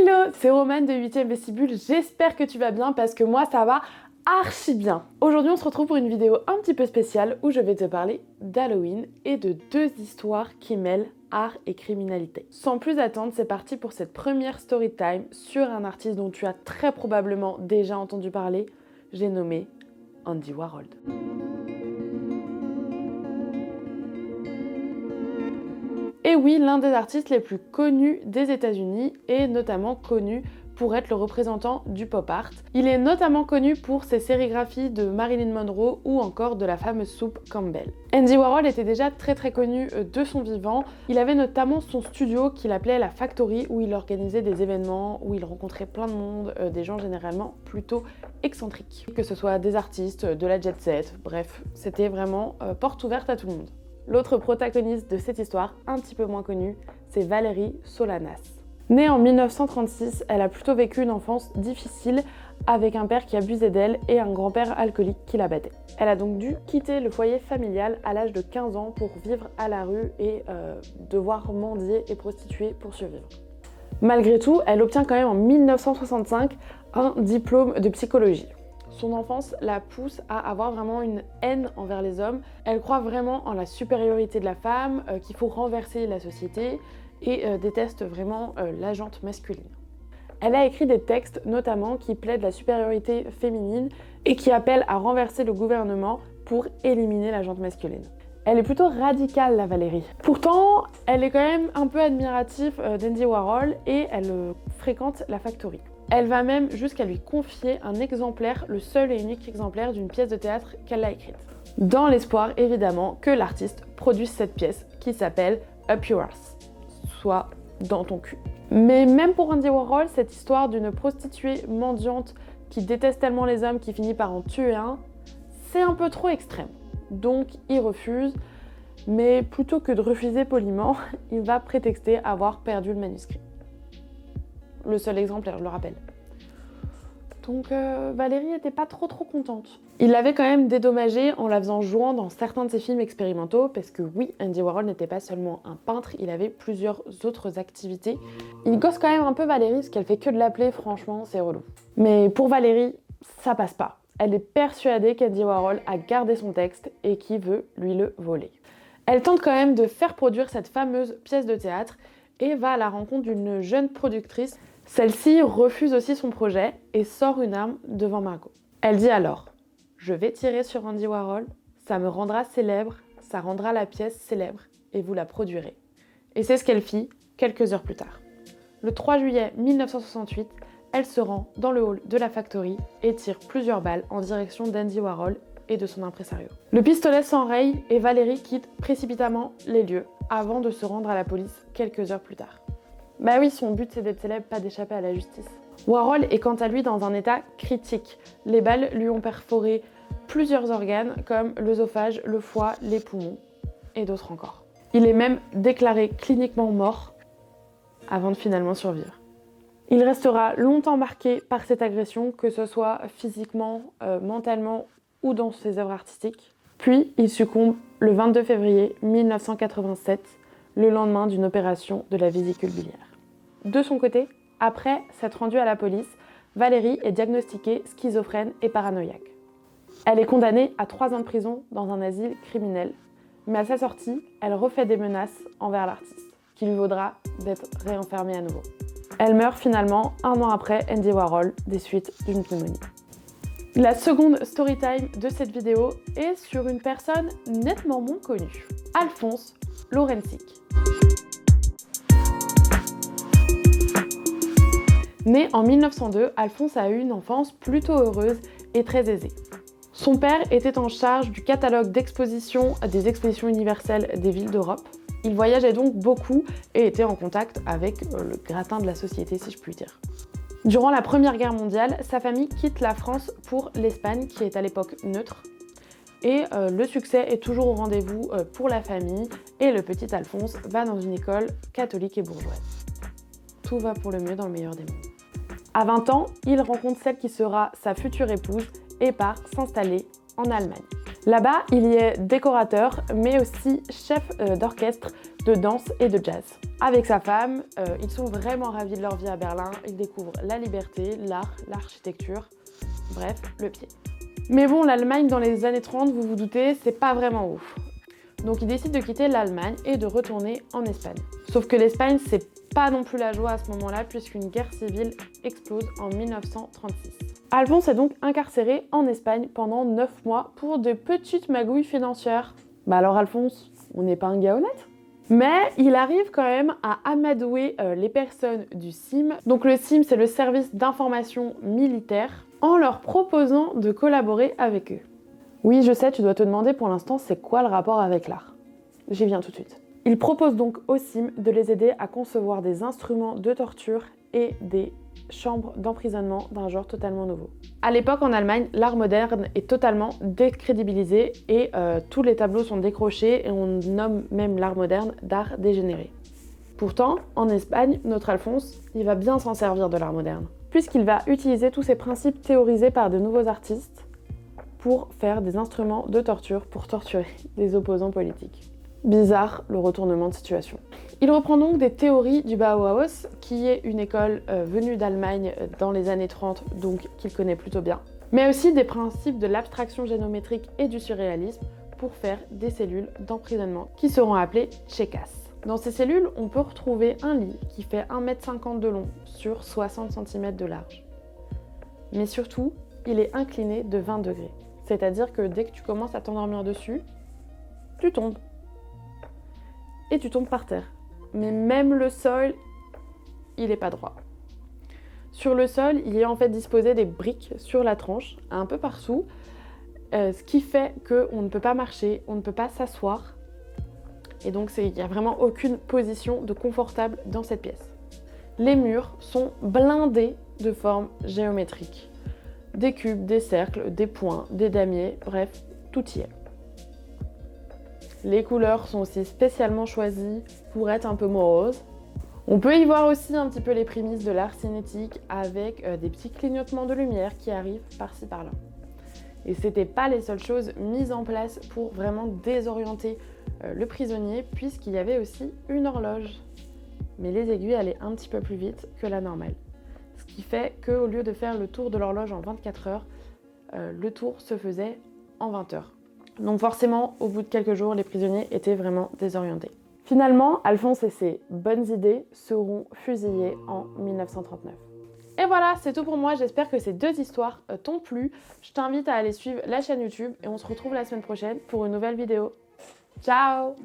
Hello, c'est Romane de 8ème Vestibule, j'espère que tu vas bien parce que moi ça va archi bien. Aujourd'hui on se retrouve pour une vidéo un petit peu spéciale où je vais te parler d'Halloween et de deux histoires qui mêlent art et criminalité. Sans plus attendre, c'est parti pour cette première story time sur un artiste dont tu as très probablement déjà entendu parler, j'ai nommé Andy Warhol. Et oui, l'un des artistes les plus connus des États-Unis et notamment connu pour être le représentant du pop art. Il est notamment connu pour ses sérigraphies de Marilyn Monroe ou encore de la fameuse soupe Campbell. Andy Warhol était déjà très connu de son vivant. Il avait notamment son studio qu'il appelait la Factory où il organisait des événements, où il rencontrait plein de monde, des gens généralement plutôt excentriques. Que ce soit des artistes, de la jet set, bref, c'était vraiment porte ouverte à tout le monde. L'autre protagoniste de cette histoire, un petit peu moins connue, c'est Valérie Solanas. Née en 1936, elle a plutôt vécu une enfance difficile avec un père qui abusait d'elle et un grand-père alcoolique qui la battait. Elle a donc dû quitter le foyer familial à l'âge de 15 ans pour vivre à la rue et devoir mendier et prostituer pour survivre. Malgré tout, elle obtient quand même en 1965 un diplôme de psychologie. Son enfance la pousse à avoir vraiment une haine envers les hommes. Elle croit vraiment en la supériorité de la femme, qu'il faut renverser la société et déteste vraiment la gente masculine. Elle a écrit des textes notamment qui plaident la supériorité féminine et qui appellent à renverser le gouvernement pour éliminer la gente masculine. Elle est plutôt radicale, la Valérie. Pourtant, elle est quand même un peu admirative d'Andy Warhol et elle fréquente la Factory. Elle va même jusqu'à lui confier un exemplaire, le seul et unique exemplaire d'une pièce de théâtre qu'elle a écrite. Dans l'espoir, évidemment, que l'artiste produise cette pièce qui s'appelle Up Your Ass, soit dans ton cul. Mais même pour Andy Warhol, cette histoire d'une prostituée mendiante qui déteste tellement les hommes qu'il finit par en tuer un, c'est un peu trop extrême. Donc il refuse, mais plutôt que de refuser poliment, il va prétexter avoir perdu le manuscrit. Le seul exemplaire, je le rappelle. Donc Valérie n'était pas trop contente. Il l'avait quand même dédommagée en la faisant jouer dans certains de ses films expérimentaux, parce que oui, Andy Warhol n'était pas seulement un peintre, il avait plusieurs autres activités. Il gosse quand même un peu Valérie, parce qu'elle fait que de l'appeler, franchement, c'est relou. Mais pour Valérie, ça passe pas. Elle est persuadée qu'Andy Warhol a gardé son texte et qu'il veut lui le voler. Elle tente quand même de faire produire cette fameuse pièce de théâtre et va à la rencontre d'une jeune productrice. Celle-ci refuse aussi son projet et sort une arme devant Margot. Elle dit alors « Je vais tirer sur Andy Warhol, ça me rendra célèbre, ça rendra la pièce célèbre et vous la produirez. » Et c'est ce qu'elle fit quelques heures plus tard. Le 3 juillet 1968, elle se rend dans le hall de la Factory et tire plusieurs balles en direction d'Andy Warhol et de son impresario. Le pistolet s'enraye et Valérie quitte précipitamment les lieux avant de se rendre à la police quelques heures plus tard. Bah oui, son but c'est d'être célèbre, pas d'échapper à la justice. Warhol est quant à lui dans un état critique. Les balles lui ont perforé plusieurs organes comme l'œsophage, le foie, les poumons et d'autres encore. Il est même déclaré cliniquement mort avant de finalement survivre. Il restera longtemps marqué par cette agression, que ce soit physiquement, mentalement ou dans ses œuvres artistiques. Puis il succombe le 22 février 1987, le lendemain d'une opération de la vésicule biliaire. De son côté, après s'être rendue à la police, Valérie est diagnostiquée schizophrène et paranoïaque. Elle est condamnée à 3 ans de prison dans un asile criminel, mais à sa sortie, elle refait des menaces envers l'artiste, qui lui vaudra d'être réenfermée à nouveau. Elle meurt finalement 1 an après Andy Warhol des suites d'une pneumonie. La seconde storytime de cette vidéo est sur une personne nettement moins connue, Alphonse Lorenzig. Né en 1902, Alphonse a eu une enfance plutôt heureuse et très aisée. Son père était en charge du catalogue d'exposition des expositions universelles des villes d'Europe. Il voyageait donc beaucoup et était en contact avec le gratin de la société, si je puis dire. Durant la Première Guerre mondiale, sa famille quitte la France pour l'Espagne, qui est à l'époque neutre. Et le succès est toujours au rendez-vous pour la famille, et le petit Alphonse va dans une école catholique et bourgeoise. Tout va pour le mieux dans le meilleur des mondes. À 20 ans, il rencontre celle qui sera sa future épouse et part s'installer en Allemagne. Là-bas, il y est décorateur, mais aussi chef d'orchestre de danse et de jazz. Avec sa femme, ils sont vraiment ravis de leur vie à Berlin. Ils découvrent la liberté, l'art, l'architecture, bref, le pied. Mais bon, l'Allemagne dans les années 30, vous vous doutez, c'est pas vraiment ouf. Donc ils décident de quitter l'Allemagne et de retourner en Espagne. Sauf que l'Espagne, c'est pas non plus la joie à ce moment-là, puisqu'une guerre civile explose en 1936. Alphonse est donc incarcéré en Espagne pendant 9 mois pour de petites magouilles financières. Bah alors Alphonse, on n'est pas un gars honnête? Mais il arrive quand même à amadouer les personnes du CIM. Donc le CIM, c'est le service d'information militaire, en leur proposant de collaborer avec eux. Oui, je sais, tu dois te demander pour l'instant c'est quoi le rapport avec l'art. J'y viens tout de suite. Il propose donc au CIM de les aider à concevoir des instruments de torture et des chambres d'emprisonnement d'un genre totalement nouveau. À l'époque en Allemagne, l'art moderne est totalement décrédibilisé et tous les tableaux sont décrochés et on nomme même l'art moderne d'art dégénéré. Pourtant, en Espagne, notre Alphonse, il va bien s'en servir de l'art moderne, puisqu'il va utiliser tous ces principes théorisés par de nouveaux artistes pour faire des instruments de torture pour torturer des opposants politiques. Bizarre le retournement de situation. Il reprend donc des théories du Bauhaus, qui est une école venue d'Allemagne dans les années 30, donc qu'il connaît plutôt bien, mais aussi des principes de l'abstraction géométrique et du surréalisme pour faire des cellules d'emprisonnement qui seront appelées Tchekas. Dans ces cellules, on peut retrouver un lit qui fait 1,50 m de long sur 60 cm de large. Mais surtout, il est incliné de 20 degrés. C'est-à-dire que dès que tu commences à t'endormir dessus, tu tombes. Et tu tombes par terre. Mais même le sol, il n'est pas droit. Sur le sol, il y a en fait disposé des briques sur la tranche, un peu partout, ce qui fait qu'on ne peut pas marcher, on ne peut pas s'asseoir. Et donc il n'y a vraiment aucune position de confortable dans cette pièce. Les murs sont blindés de formes géométriques. Des cubes, des cercles, des points, des damiers, bref, tout y est. Les couleurs sont aussi spécialement choisies pour être un peu moroses. On peut y voir aussi un petit peu les prémices de l'art cinétique avec des petits clignotements de lumière qui arrivent par-ci par-là. Et c'était pas les seules choses mises en place pour vraiment désorienter le prisonnier, puisqu'il y avait aussi une horloge. Mais les aiguilles allaient un petit peu plus vite que la normale. Ce qui fait qu'au lieu de faire le tour de l'horloge en 24 heures, le tour se faisait en 20 heures. Donc forcément, au bout de quelques jours, les prisonniers étaient vraiment désorientés. Finalement, Alphonse et ses bonnes idées seront fusillés en 1939. Et voilà, c'est tout pour moi. J'espère que ces deux histoires t'ont plu. Je t'invite à aller suivre la chaîne YouTube et on se retrouve la semaine prochaine pour une nouvelle vidéo. Ciao!